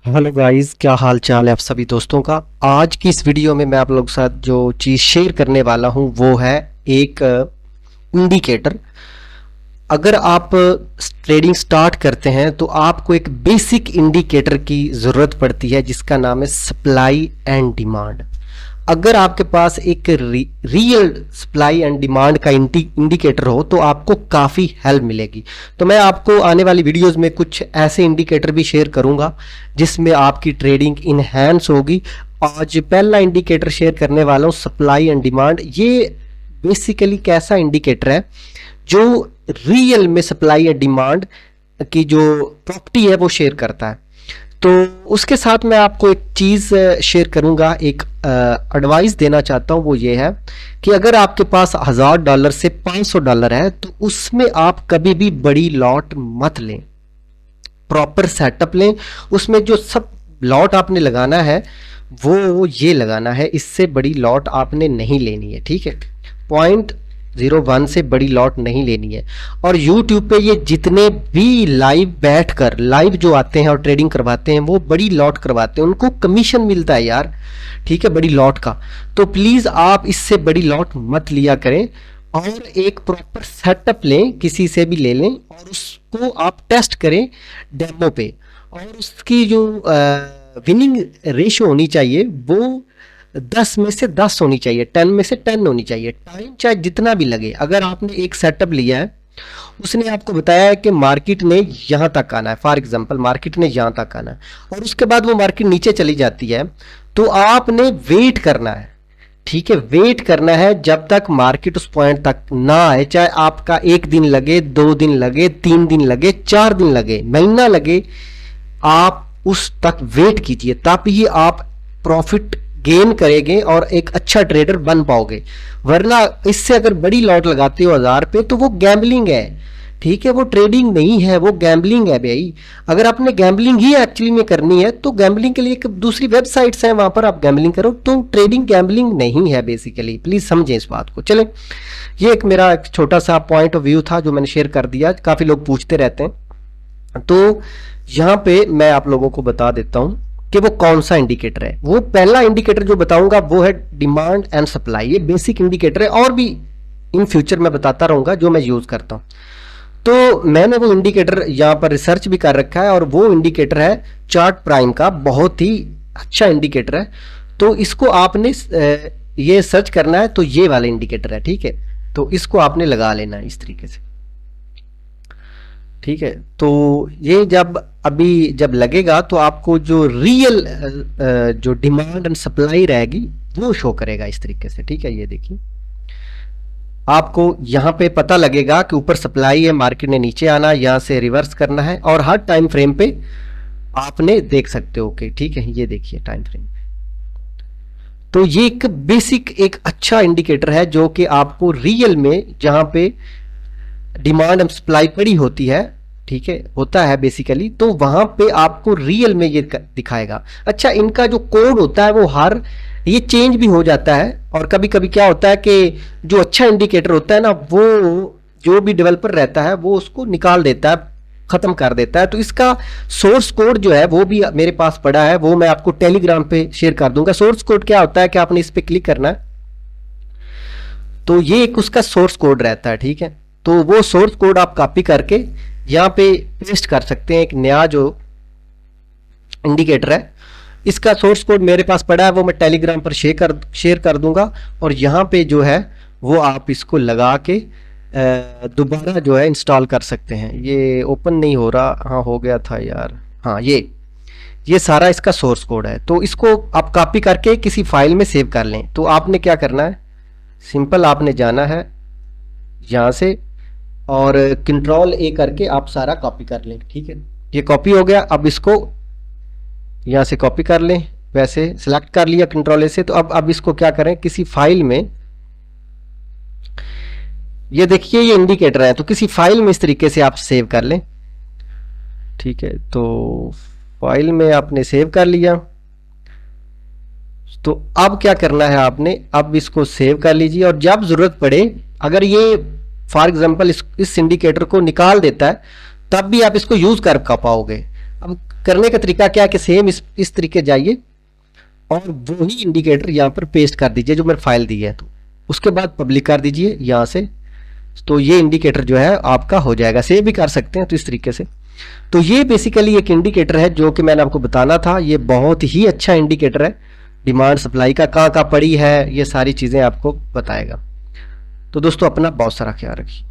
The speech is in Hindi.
हेलो गाइस, क्या हाल चाल है आप सभी दोस्तों का। आज की इस वीडियो में मैं आप लोगों के साथ जो चीज़ शेयर करने वाला हूं वो है एक इंडिकेटर। अगर आप ट्रेडिंग स्टार्ट करते हैं तो आपको एक बेसिक इंडिकेटर की ज़रूरत पड़ती है जिसका नाम है सप्लाई एंड डिमांड। अगर आपके पास एक रियल सप्लाई एंड डिमांड का इंडिकेटर हो तो आपको काफ़ी हेल्प मिलेगी। तो मैं आपको आने वाली वीडियोस में कुछ ऐसे इंडिकेटर भी शेयर करूंगा जिसमें आपकी ट्रेडिंग इनहेंस होगी। आज पहला इंडिकेटर शेयर करने वाला हूँ सप्लाई एंड डिमांड। ये बेसिकली कैसा इंडिकेटर है जो रियल में सप्लाई एंड डिमांड की जो प्रॉपर्टी है वो शेयर करता है। तो उसके साथ मैं आपको एक चीज़ शेयर करूंगा, एक एडवाइस देना चाहता हूं। वो ये है कि अगर आपके पास $1000 से $500 है तो उसमें आप कभी भी बड़ी लॉट मत लें, प्रॉपर सेटअप लें। उसमें जो सब लॉट आपने लगाना है वो ये लगाना है, इससे बड़ी लॉट आपने नहीं लेनी है, ठीक है। 0.01 से बड़ी लॉट नहीं लेनी है। और YouTube पे ये जितने भी लाइव बैठकर लाइव जो आते हैं और ट्रेडिंग करवाते हैं वो बड़ी लॉट करवाते हैं, उनको कमीशन मिलता है यार, ठीक है, बड़ी लॉट का। तो प्लीज आप इससे बड़ी लॉट मत लिया करें और एक प्रॉपर सेटअप लें, किसी से भी ले लें और उसको आप टेस्ट करें डेमो पे। और उसकी जो विनिंग रेशियो होनी चाहिए वो 10 में से 10 होनी चाहिए, 10 में से 10 होनी चाहिए। टाइम चाहे जितना भी लगे, अगर आपने एक सेटअप लिया है, उसने आपको बताया है कि मार्केट ने यहाँ तक आना है, फॉर एग्जांपल मार्केट ने यहाँ तक आना है और उसके बाद वो मार्केट नीचे चली जाती है, तो आपने वेट करना है, ठीक है। वेट करना है जब तक मार्केट उस पॉइंट तक ना आए, चाहे आपका 1 दिन लगे, 2 दिन लगे, 3 दिन लगे, 4 दिन लगे, महीना लगे, आप उस तक वेट कीजिए, तभी आप प्रॉफिट गेन करेंगे और एक अच्छा ट्रेडर बन पाओगे। वरना इससे अगर बड़ी लॉट लगाते हो 1000 पे तो वो गैम्बलिंग है, ठीक है, वो ट्रेडिंग नहीं है, वो गैम्बलिंग है भाई। अगर आपने गैम्बलिंग ही एक्चुअली में करनी है तो गैम्बलिंग के लिए एक दूसरी वेबसाइट्स हैं, वहां पर आप गैम्बलिंग करो। तो ट्रेडिंग गैम्बलिंग नहीं है बेसिकली, प्लीज समझें इस बात को। चलें, ये एक मेरा एक छोटा सा पॉइंट ऑफ व्यू था जो मैंने शेयर कर दिया। काफी लोग पूछते रहते हैं, तो यहाँ पे मैं आप लोगों को बता देता हूँ कि वो कौन सा इंडिकेटर है। वो पहला इंडिकेटर जो बताऊंगा वो है डिमांड एंड सप्लाई। ये बेसिक इंडिकेटर है और भी इन फ्यूचर में बताता रहूंगा जो मैं यूज करता हूं। तो मैंने वो इंडिकेटर यहाँ पर रिसर्च भी कर रखा है और वो इंडिकेटर है चार्ट प्राइम का, बहुत ही अच्छा इंडिकेटर है। तो इसको आपने ये सर्च करना है, तो ये वाला इंडिकेटर है, ठीक है। तो इसको आपने लगा लेना है इस तरीके से, ठीक है। तो ये जब लगेगा तो आपको जो रियल जो डिमांड एंड सप्लाई रहेगी वो शो करेगा इस तरीके से, ठीक है। ये देखिए, आपको यहाँ पे पता लगेगा कि ऊपर सप्लाई है, मार्केट ने नीचे आना, यहाँ से रिवर्स करना है और हर टाइम फ्रेम पे आपने देख सकते हो कि, ठीक है, ये देखिए टाइम फ्रेम पे। तो ये एक बेसिक एक अच्छा इंडिकेटर है जो कि आपको रियल में जहां पे डिमांड एंड सप्लाई पड़ी होती है, ठीक है, होता है बेसिकली, तो वहां पे आपको रियल में ये दिखाएगा। अच्छा, इनका जो कोड होता है वो ये चेंज भी हो जाता है और कभी कभी क्या होता है कि जो अच्छा इंडिकेटर होता है ना, वो जो भी डेवलपर रहता है वो उसको निकाल देता है, खत्म कर देता है। तो इसका सोर्स कोड जो है वो भी मेरे पास पड़ा है, वो मैं आपको टेलीग्राम पे शेयर कर दूंगा। सोर्स कोड क्या होता है कि आपने इस पे क्लिक करना है, तो ये एक उसका सोर्स कोड रहता है, ठीक है। तो वो सोर्स कोड आप कॉपी करके यहाँ पे पेस्ट कर सकते हैं। एक नया जो इंडिकेटर है, इसका सोर्स कोड मेरे पास पड़ा है, वो मैं टेलीग्राम पर शेयर कर दूंगा। और यहाँ पे जो है वो आप इसको लगा के दोबारा जो है इंस्टॉल कर सकते हैं। ये ओपन नहीं हो रहा, हाँ हो गया था यार, हाँ ये सारा इसका सोर्स कोड है। तो इसको आप कॉपी करके किसी फाइल में सेव कर लें। तो आपने क्या करना है, सिंपल आपने जाना है यहाँ से और कंट्रोल A करके आप सारा कॉपी कर लें, ठीक है। ये कॉपी हो गया। अब इसको यहाँ से कॉपी कर लें, वैसे सिलेक्ट कर लिया कंट्रोल A से। तो अब इसको क्या करें, किसी फाइल में, ये देखिए ये इंडिकेटर है, तो किसी फाइल में इस तरीके से आप सेव कर लें, ठीक है। तो फाइल में आपने सेव कर लिया। तो अब क्या करना है आपने, अब इसको सेव कर लीजिए और जब जरूरत पड़े, अगर ये फॉर एग्जांपल इस इंडिकेटर को निकाल देता है तब भी आप इसको यूज कर पाओगे। अब करने का तरीका क्या है कि सेम इस तरीके जाइए और वही इंडिकेटर यहाँ पर पेस्ट कर दीजिए जो मैंने फाइल दी है, तो उसके बाद पब्लिक कर दीजिए यहाँ से। तो ये इंडिकेटर जो है आपका हो जाएगा। सेव भी कर सकते हैं तो इस तरीके से। तो ये बेसिकली एक इंडिकेटर है जो कि मैंने आपको बताना था। ये बहुत ही अच्छा इंडिकेटर है, डिमांड सप्लाई का कहाँ कहाँ पड़ी है, ये सारी चीज़ें आपको बताएगा। तो दोस्तों अपना बहुत सारा ख्याल रखिए।